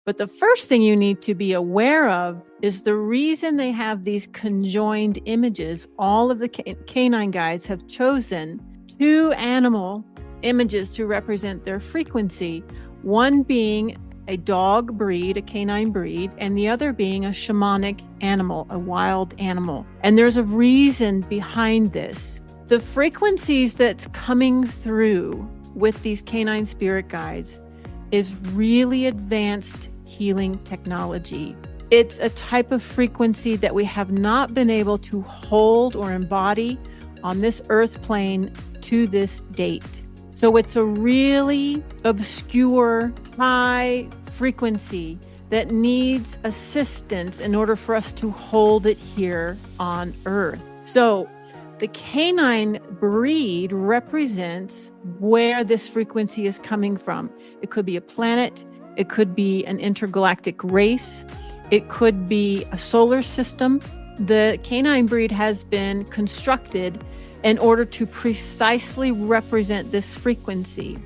But the first thing you need to be aware of is the reason they have these conjoined images. All of the canine guides have chosen two animal images to represent their frequency, one being a dog breed, a canine breed, and the other being a shamanic animal, a wild animal. And there's a reason behind this. The frequencies that's coming through with these canine spirit guides is really advanced healing technology. It's a type of frequency that we have not been able to hold or embody on this earth plane to this date. So it's a really obscure, high frequency that needs assistance in order for us to hold it here on earth. So the canine breed represents where this frequency is coming from. It could be a planet, it could be an intergalactic race, it could be a solar system. The canine breed has been constructed in order to precisely represent this frequency.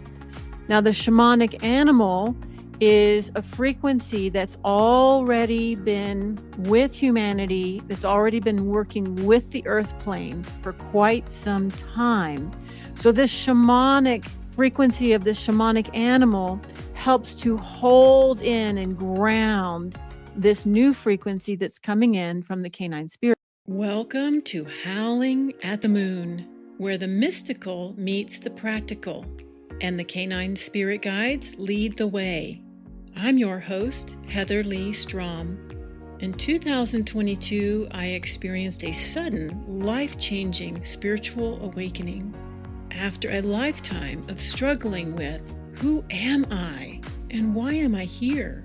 Now, the shamanic animal is a frequency that's already been with humanity, that's already been working with the earth plane for quite some time. So this shamanic frequency of the shamanic animal helps to hold in and ground this new frequency that's coming in from the canine spirit. Welcome to Howling at the Moon, where the mystical meets the practical, and the canine spirit guides lead the way. I'm your host, Leigh Strom. In 2022, I experienced a sudden, life-changing spiritual awakening. After a lifetime of struggling with, who am I and why am I here?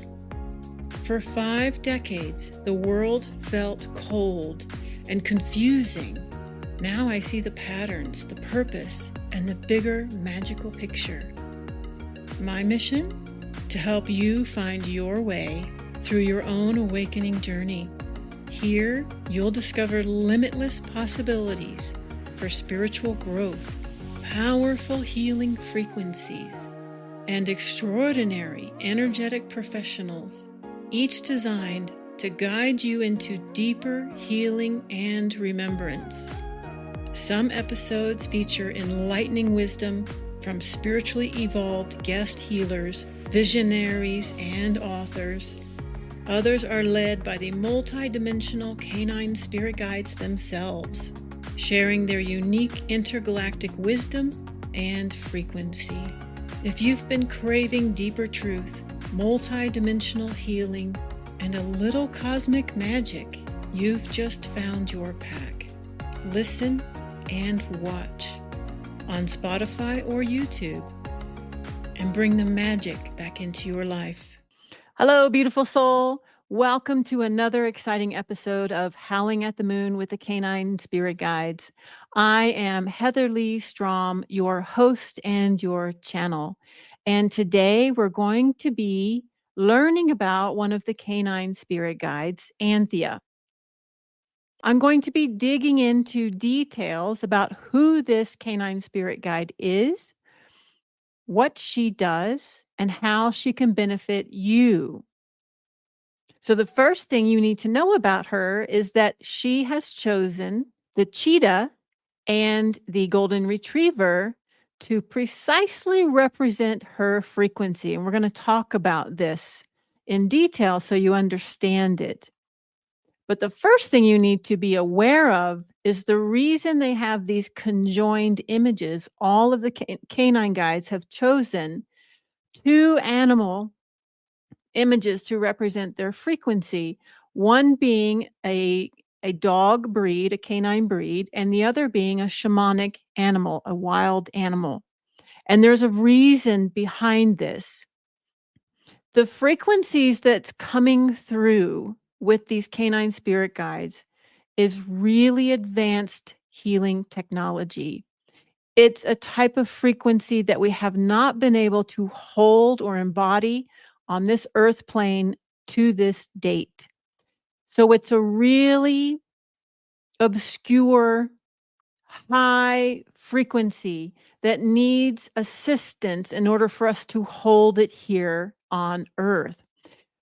For 5 decades, the world felt cold and confusing. Now I see the patterns, the purpose, and the bigger magical picture. My mission? To help you find your way through your own awakening journey. Here, you'll discover limitless possibilities for spiritual growth, powerful healing frequencies, and extraordinary energetic professionals, each designed to guide you into deeper healing and remembrance. Some episodes feature enlightening wisdom from spiritually evolved guest healers, visionaries, and authors. Others are led by the multidimensional canine spirit guides themselves, sharing their unique intergalactic wisdom and frequency. If you've been craving deeper truth, multidimensional healing, and a little cosmic magic, you've just found your pack. Listen and watch on Spotify or YouTube, and bring the magic back into your life. Hello, beautiful soul. Welcome to another exciting episode of Howling at the Moon with the Canine Spirit Guides. I am Leigh Strom, your host and your channel. And today we're going to be learning about one of the canine spirit guides, Anthea. I'm going to be digging into details about who this canine spirit guide is, what she does, and how she can benefit you. So the first thing you need to know about her is that she has chosen the cheetah and the golden retriever to precisely represent her frequency. And we're going to talk about this in detail so you understand it. But the first thing you need to be aware of is the reason they have these conjoined images. All of the canine guides have chosen two animal images to represent their frequency, one being a dog breed, a canine breed, and the other being a shamanic animal, a wild animal. And there's a reason behind this. The frequencies that's coming through with these canine spirit guides is really advanced healing technology. It's a type of frequency that we have not been able to hold or embody on this earth plane to this date. So it's a really obscure, high frequency that needs assistance in order for us to hold it here on earth.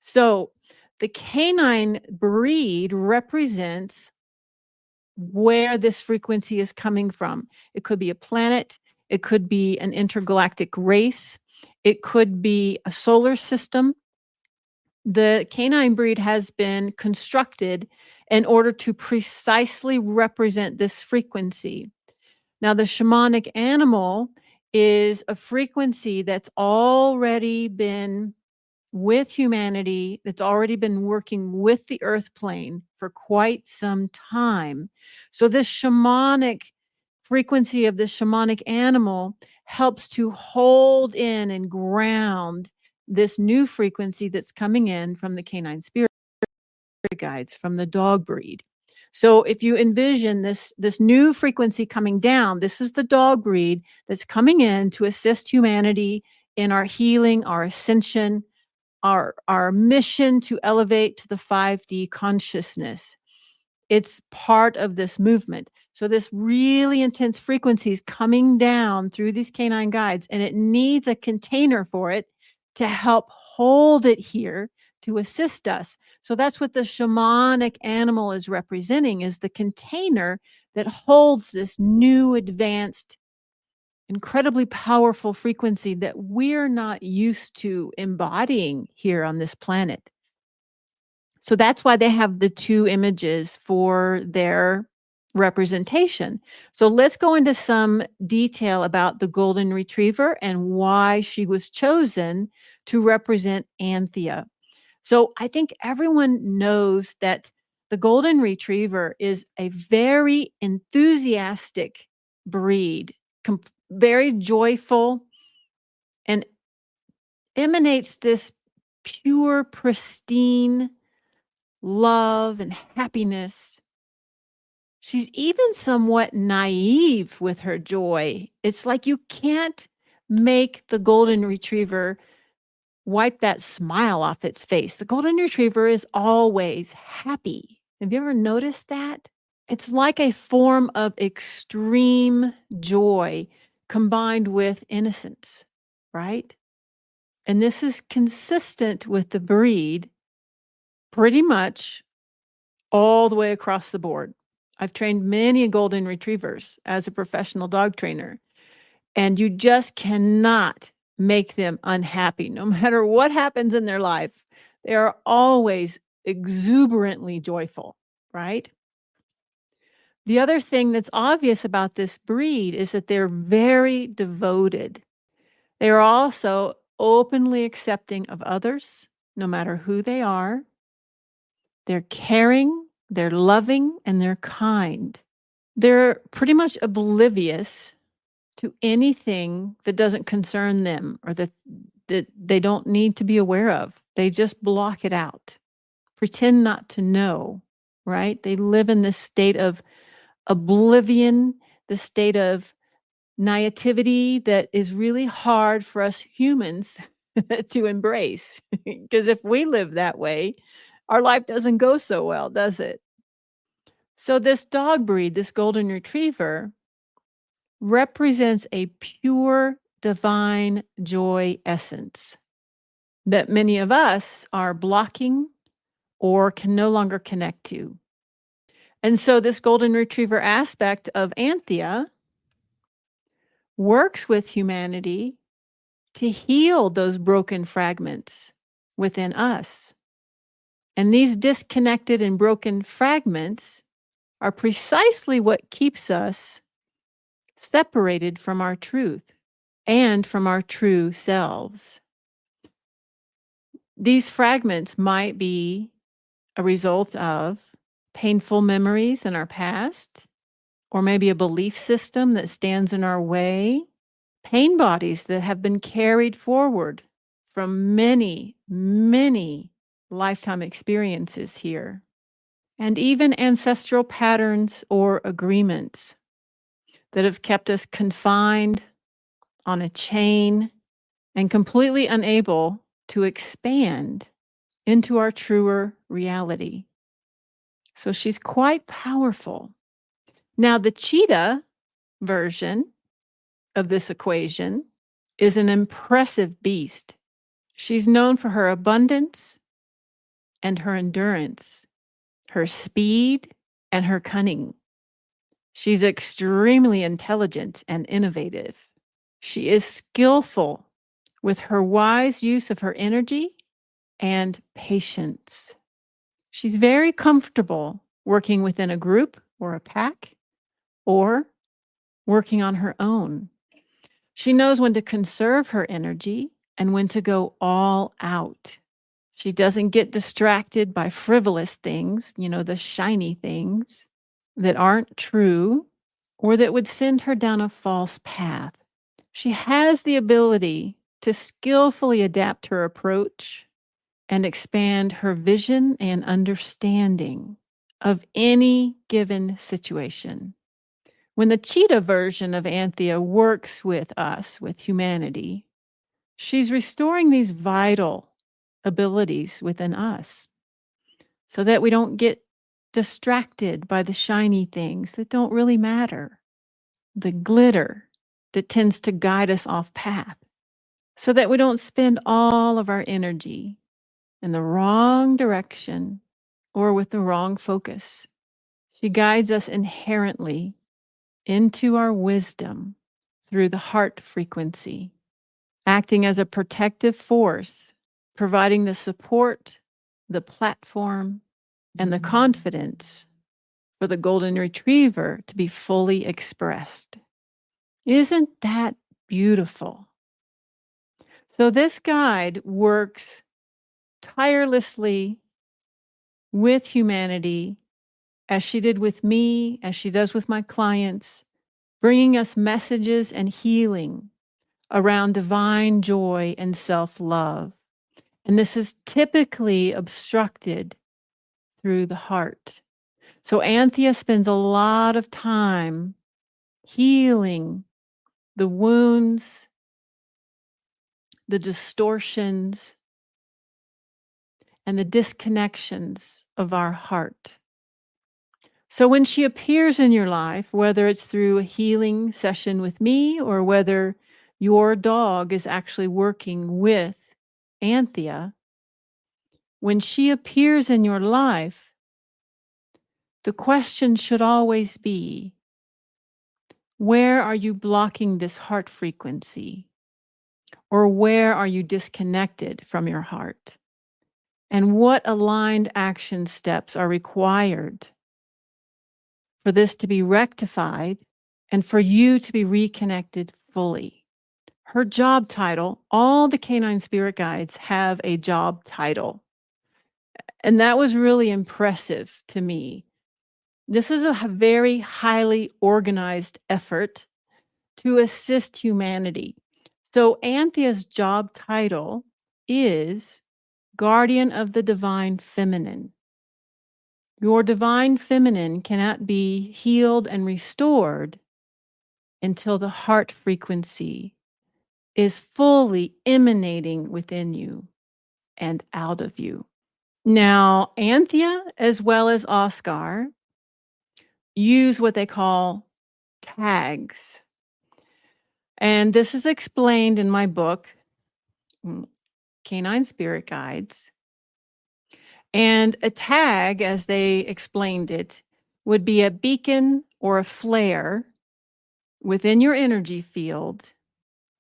So the canine breed represents where this frequency is coming from. It could be a planet, it could be an intergalactic race, it could be a solar system. The canine breed has been constructed in order to precisely represent this frequency. Now, the shamanic animal is a frequency that's already been with humanity, that's already been working with the earth plane for quite some time. So, this shamanic frequency of the shamanic animal helps to hold in and ground this new frequency that's coming in from the canine spirit guides, from the dog breed. So if you envision this new frequency coming down, this is the dog breed that's coming in to assist humanity in our healing, our ascension, our mission to elevate to the 5D consciousness. It's part of this movement. So this really intense frequency is coming down through these canine guides, and it needs a container for it to help hold it here to assist us. So that's what the shamanic animal is representing, is the container that holds this new, advanced, incredibly powerful frequency that we're not used to embodying here on this planet. So that's why they have the two images for their representation. So let's go into some detail about the golden retriever and why she was chosen to represent Anthea. So I think everyone knows that the golden retriever is a very enthusiastic breed, very joyful, and emanates this pure, pristine love and happiness. She's even somewhat naive with her joy. It's like you can't make the golden retriever wipe that smile off its face. The golden retriever is always happy. Have you ever noticed that? It's like a form of extreme joy combined with innocence, right? And this is consistent with the breed pretty much all the way across the board. I've trained many golden retrievers as a professional dog trainer, and you just cannot make them unhappy no matter what happens in their life. They are always exuberantly joyful, right? The other thing that's obvious about this breed is that they're very devoted. They are also openly accepting of others, no matter who they are. They're caring, they're loving, and they're kind. They're pretty much oblivious to anything that doesn't concern them or that they don't need to be aware of. They just block it out, pretend not to know, right? They live in this state of oblivion, the state of naivety that is really hard for us humans to embrace. Because if we live that way, our life doesn't go so well, does it? So this dog breed, this golden retriever, represents a pure divine joy essence that many of us are blocking or can no longer connect to. And so this golden retriever aspect of Anthea works with humanity to heal those broken fragments within us. And these disconnected and broken fragments are precisely what keeps us separated from our truth and from our true selves. These fragments might be a result of painful memories in our past, or maybe a belief system that stands in our way, pain bodies that have been carried forward from many, many lifetime experiences here, and even ancestral patterns or agreements that have kept us confined on a chain and completely unable to expand into our truer reality. So she's quite powerful. Now, the cheetah version of this equation is an impressive beast. She's known for her abundance, and her endurance, her speed, and her cunning. She's extremely intelligent and innovative. She is skillful with her wise use of her energy and patience. She's very comfortable working within a group or a pack or working on her own. She knows when to conserve her energy and when to go all out. She doesn't get distracted by frivolous things, the shiny things that aren't true or that would send her down a false path. She has the ability to skillfully adapt her approach and expand her vision and understanding of any given situation. When the cheetah version of Anthea works with us, with humanity, she's restoring these vital abilities within us so that we don't get distracted by the shiny things that don't really matter, the glitter that tends to guide us off path, so that we don't spend all of our energy in the wrong direction or with the wrong focus. She guides us inherently into our wisdom through the heart frequency, acting as a protective force, providing the support, the platform, and the confidence for the golden retriever to be fully expressed. Isn't that beautiful? So, this guide works tirelessly with humanity as she did with me, as she does with my clients, bringing us messages and healing around divine joy and self love. And this is typically obstructed through the heart. So, Anthea spends a lot of time healing the wounds, the distortions, and the disconnections of our heart. So when she appears in your life, whether it's through a healing session with me or whether your dog is actually working with Anthea, when she appears in your life, the question should always be, where are you blocking this heart frequency? Or where are you disconnected from your heart? And what aligned action steps are required for this to be rectified and for you to be reconnected fully? Her job title, all the canine spirit guides have a job title. And that was really impressive to me. This is a very highly organized effort to assist humanity. So Anthea's job title is Guardian of the Divine Feminine. Your divine feminine cannot be healed and restored until the heart frequency is fully emanating within you and out of you. Now, Anthea as well as Oscar use what they call tags. And this is explained in my book, Canine Spirit Guides. And a tag, as they explained it, would be a beacon or a flare within your energy field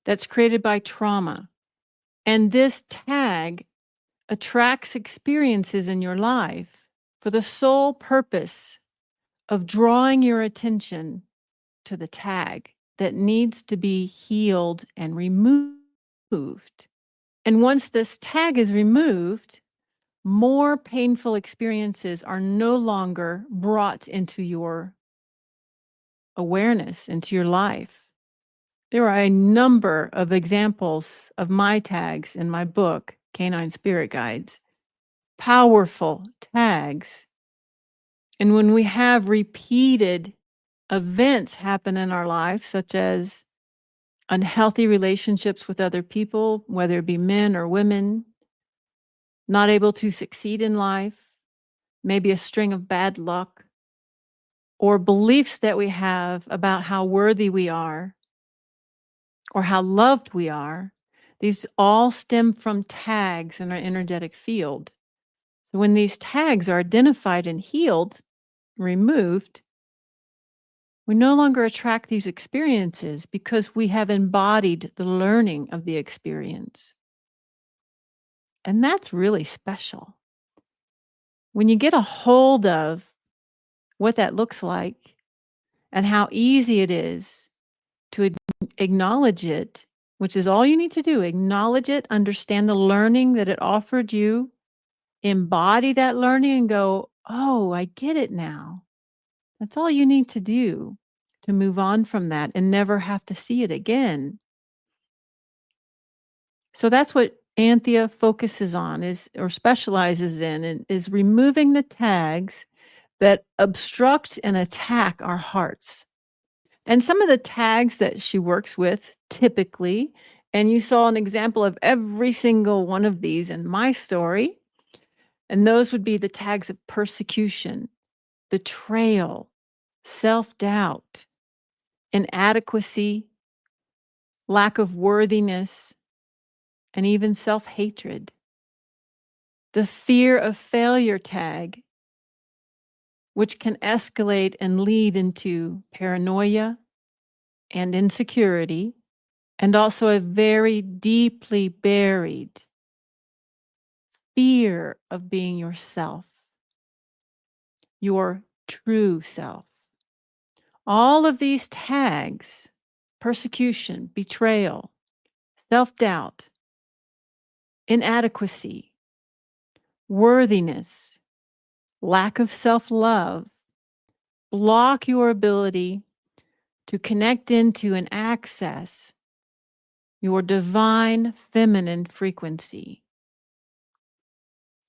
that's created by trauma. And this tag attracts experiences in your life for the sole purpose of drawing your attention to the tag that needs to be healed and removed. And once this tag is removed, more painful experiences are no longer brought into your awareness, into your life. There are a number of examples of my tags in my book, Canine Spirit Guides, powerful tags. And when we have repeated events happen in our life, such as unhealthy relationships with other people, whether it be men or women, not able to succeed in life, maybe a string of bad luck, or beliefs that we have about how worthy we are or how loved we are, these all stem from tags in our energetic field. When these tags are identified and healed, removed, we no longer attract these experiences because we have embodied the learning of the experience. And that's really special. When you get a hold of what that looks like and how easy it is to acknowledge it, which is all you need to do, acknowledge it, understand the learning that it offered you, embody that learning and go, oh, I get it now. That's all you need to do to move on from that and never have to see it again. So that's what Anthea focuses on is or specializes in and is removing the tags that obstruct and attack our hearts. And some of the tags that she works with typically, and you saw an example of every single one of these in my story, and those would be the tags of persecution, betrayal, self-doubt, inadequacy, lack of worthiness, and even self-hatred. The fear of failure tag, which can escalate and lead into paranoia and insecurity, and also a very deeply buried fear of being yourself, your true self. All of these tags, persecution, betrayal, self-doubt, inadequacy, worthiness, lack of self-love, block your ability to connect into and access your divine feminine frequency,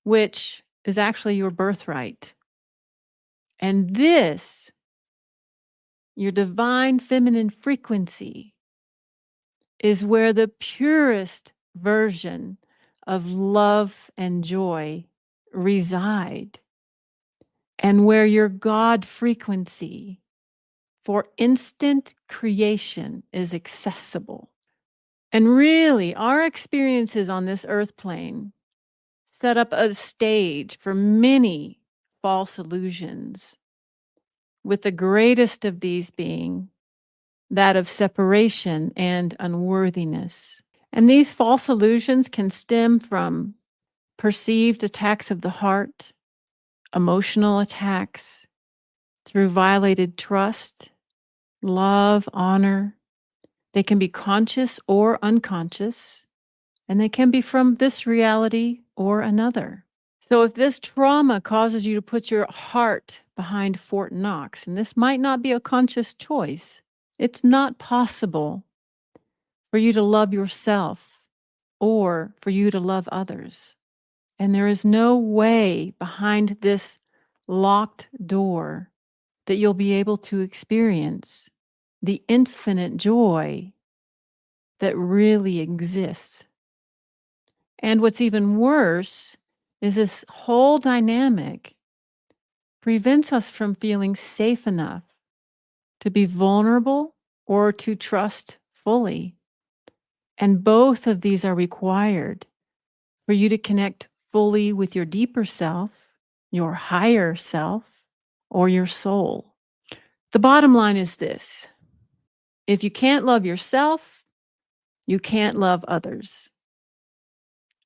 which is actually your birthright. And this, your divine feminine frequency, is where the purest version of love and joy reside, and where your God frequency for instant creation is accessible. And really, our experiences on this earth plane set up a stage for many false illusions, with the greatest of these being that of separation and unworthiness. And these false illusions can stem from perceived attacks of the heart, emotional attacks, through violated trust, love, honor. They can be conscious or unconscious, and they can be from this reality or another. So if this trauma causes you to put your heart behind Fort Knox, and this might not be a conscious choice, it's not possible for you to love yourself or for you to love others. And there is no way behind this locked door that you'll be able to experience the infinite joy that really exists. And what's even worse is this whole dynamic prevents us from feeling safe enough to be vulnerable or to trust fully. And both of these are required for you to connect fully with your deeper self, your higher self, or your soul. The bottom line is this: if you can't love yourself, you can't love others.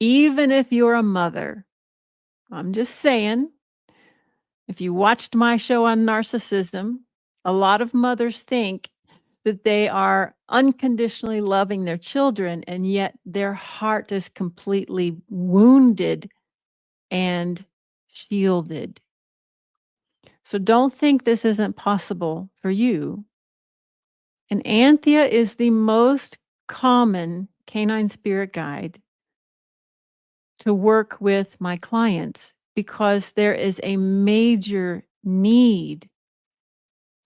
Even if you're a mother. I'm just saying, if you watched my show on narcissism, a lot of mothers think that they are unconditionally loving their children, and yet their heart is completely wounded and shielded. So don't think this isn't possible for you. And Anthea is the most common canine spirit guide to work with my clients because there is a major need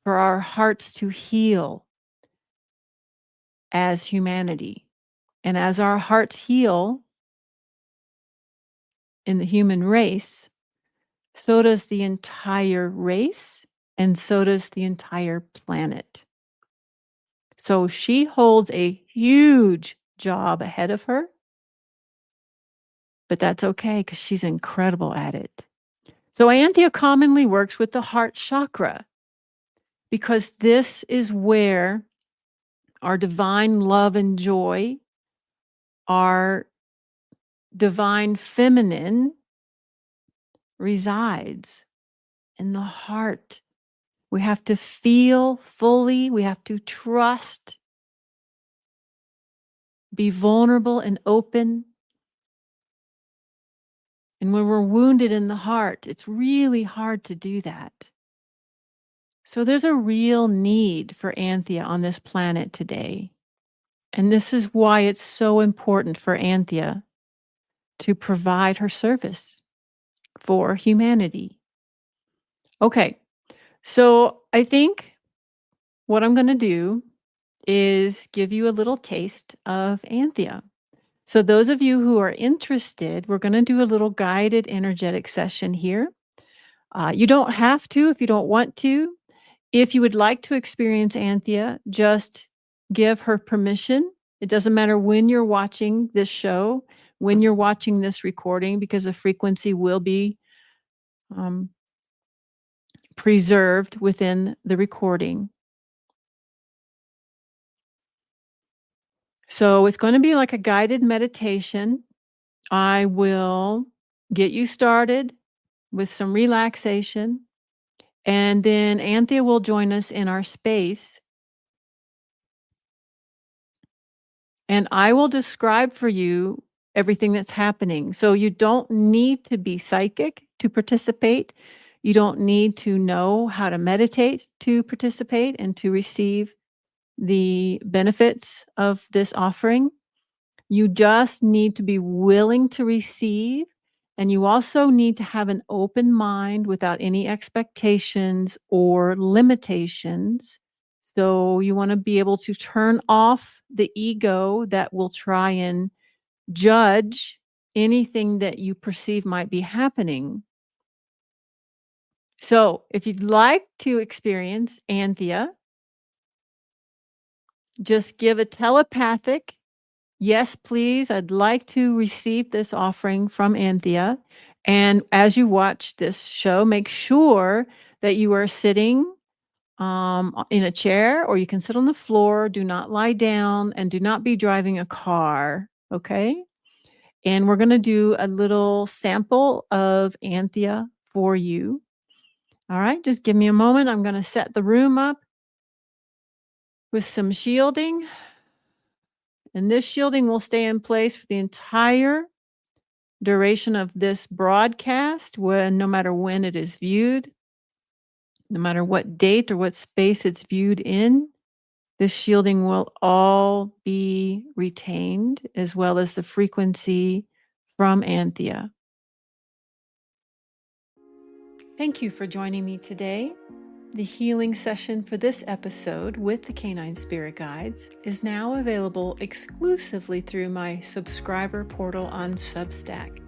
for our hearts to heal as humanity. And as our hearts heal in the human race, so does the entire race, and so does the entire planet. So she holds a huge job ahead of her. but that's okay because she's incredible at it. So Anthea commonly works with the heart chakra because this is where our divine love and joy, our divine feminine resides in the heart. We have to feel fully, we have to trust, be vulnerable and open. And when we're wounded in the heart, it's really hard to do that. So there's a real need for Anthea on this planet today. And this is why it's so important for Anthea to provide her service for humanity. Okay, so I think what I'm going to do is give you a little taste of Anthea. So those of you who are interested, we're going to do a little guided energetic session here. You don't have to if you don't want to. If you would like to experience Anthea, just give her permission. It doesn't matter when you're watching this show, when you're watching this recording, because the frequency will be preserved within the recording. So it's going to be like a guided meditation. I will get you started with some relaxation, and then Anthea will join us in our space. And I will describe for you everything that's happening. So you don't need to be psychic to participate. You don't need to know how to meditate to participate and to receive the benefits of this offering. You just need to be willing to receive. And you also need to have an open mind without any expectations or limitations. So you want to be able to turn off the ego that will try and judge anything that you perceive might be happening. So if you'd like to experience Anthea, just give a telepathic, yes, please, I'd like to receive this offering from Anthea. And as you watch this show, make sure that you are sitting in a chair, or you can sit on the floor. Do not lie down and do not be driving a car. Okay. And we're going to do a little sample of Anthea for you. All right. Just give me a moment. I'm going to set the room up with some shielding. And this shielding will stay in place for the entire duration of this broadcast, no matter when it is viewed, no matter what date or what space it's viewed in. This shielding will all be retained, as well as the frequency from Anthea. Thank you for joining me today. The healing session for this episode with the Canine Spirit Guides is now available exclusively through my subscriber portal on Substack.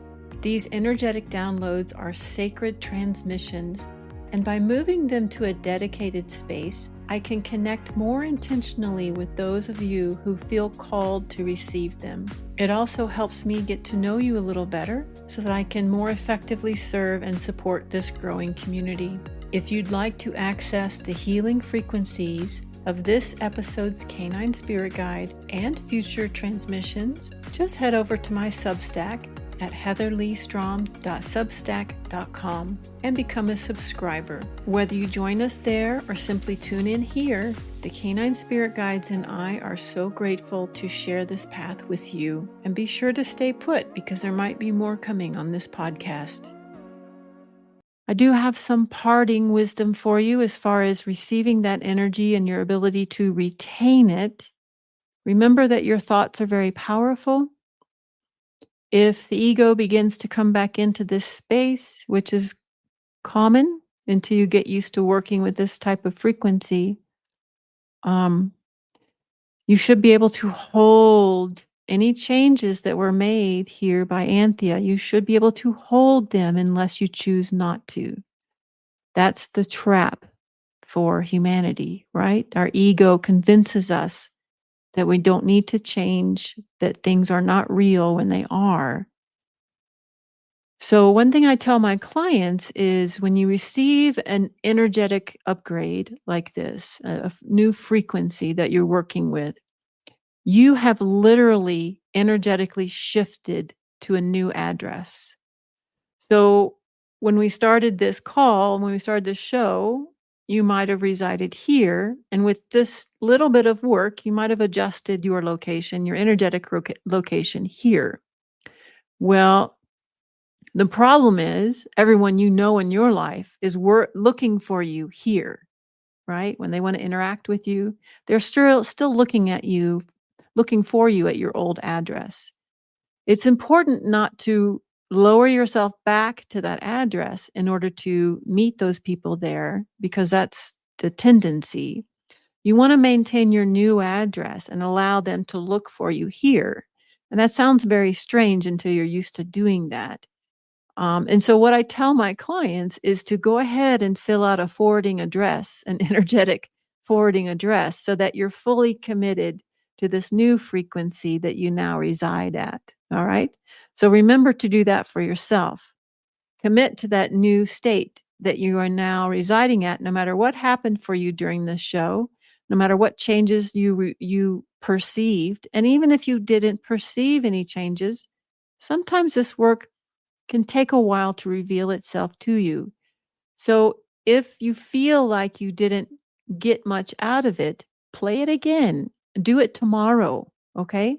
These energetic downloads are sacred transmissions, and by moving them to a dedicated space, I can connect more intentionally with those of you who feel called to receive them. It also helps me get to know you a little better so that I can more effectively serve and support this growing community. If you'd like to access the healing frequencies of this episode's Canine Spirit Guide and future transmissions, just head over to my Substack at heatherleighstrom.substack.com and become a subscriber. Whether you join us there or simply tune in here, the Canine Spirit Guides and I are so grateful to share this path with you. And be sure to stay put, because there might be more coming on this podcast. I do have some parting wisdom for you as far as receiving that energy and your ability to retain it. Remember that your thoughts are very powerful. If the ego begins to come back into this space, which is common until you get used to working with this type of frequency, you should be able to hold any changes that were made here by Anthea. You should be able to hold them unless you choose not to. That's the trap for humanity, right? Our ego convinces us that we don't need to change, that things are not real when they are. So, one thing I tell my clients is when you receive an energetic upgrade like this, a new frequency that you're working with, you have literally energetically shifted to a new address. So, when we started this call, when we started this show, you might have resided here. And with this little bit of work, you might have adjusted your location, your energetic location here. Well, the problem is everyone you know in your life is looking for you here, right? When they want to interact with you, they're still looking at you, looking for you at your old address. It's important not to lower yourself back to that address in order to meet those people there, because that's the tendency. You want to maintain your new address and allow them to look for you here. And that sounds very strange until you're used to doing that. And so what I tell my clients is to go ahead and fill out a forwarding address, an energetic forwarding address, so that you're fully committed to this new frequency that you now reside at. All right. So remember to do that for yourself. Commit to that new state that you are now residing at, no matter what happened for you during this show, no matter what changes you perceived. And even if you didn't perceive any changes, sometimes this work can take a while to reveal itself to you. So if you feel like you didn't get much out of it, play it again. Do it tomorrow, okay?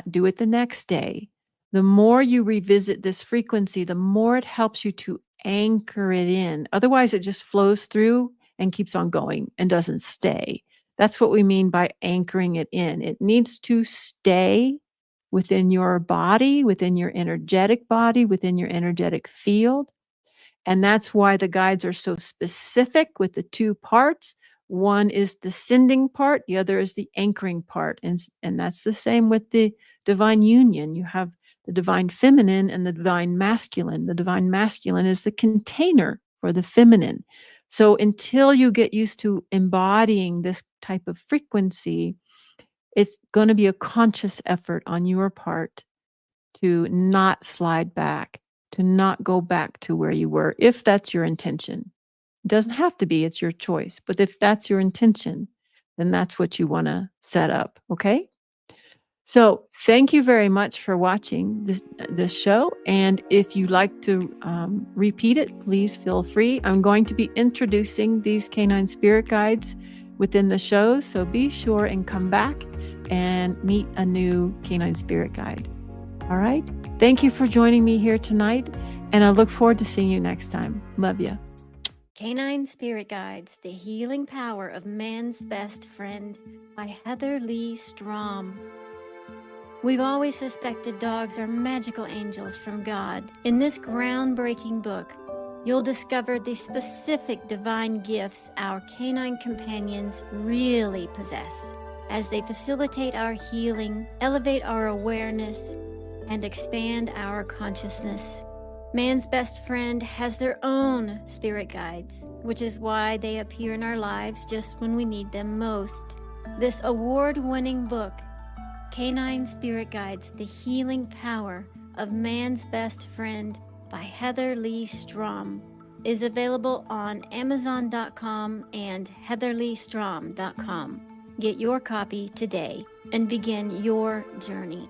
Do it the next day. The more you revisit this frequency, the more it helps you to anchor it in. Otherwise, it just flows through and keeps on going and doesn't stay. That's what we mean by anchoring it in. It needs to stay within your body, within your energetic body, within your energetic field. And that's why the guides are so specific with the two parts. One is the sending part, the other is the anchoring part. And that's the same with the divine union. You have the divine feminine and the divine masculine. The divine masculine is the container for the feminine. So until you get used to embodying this type of frequency, it's going to be a conscious effort on your part to not slide back, to not go back to where you were, if that's your intention. It doesn't have to be, it's your choice. But if that's your intention, then that's what you want to set up. Okay. So thank you very much for watching this show. And if you'd like to repeat it, please feel free. I'm going to be introducing these canine spirit guides within the show. So be sure and come back and meet a new canine spirit guide. All right. Thank you for joining me here tonight. And I look forward to seeing you next time. Love you. Canine Spirit Guides, The Healing Power of Man's Best Friend by Leigh Strom. We've always suspected dogs are magical angels from God. In this groundbreaking book, you'll discover the specific divine gifts our canine companions really possess as they facilitate our healing, elevate our awareness, and expand our consciousness. Man's best friend has their own spirit guides, which is why they appear in our lives just when we need them most. This award-winning book, Canine Spirit Guides, The Healing Power of Man's Best Friend by Leigh Strom, is available on Amazon.com and heatherleighstrom.com. Get your copy today and begin your journey.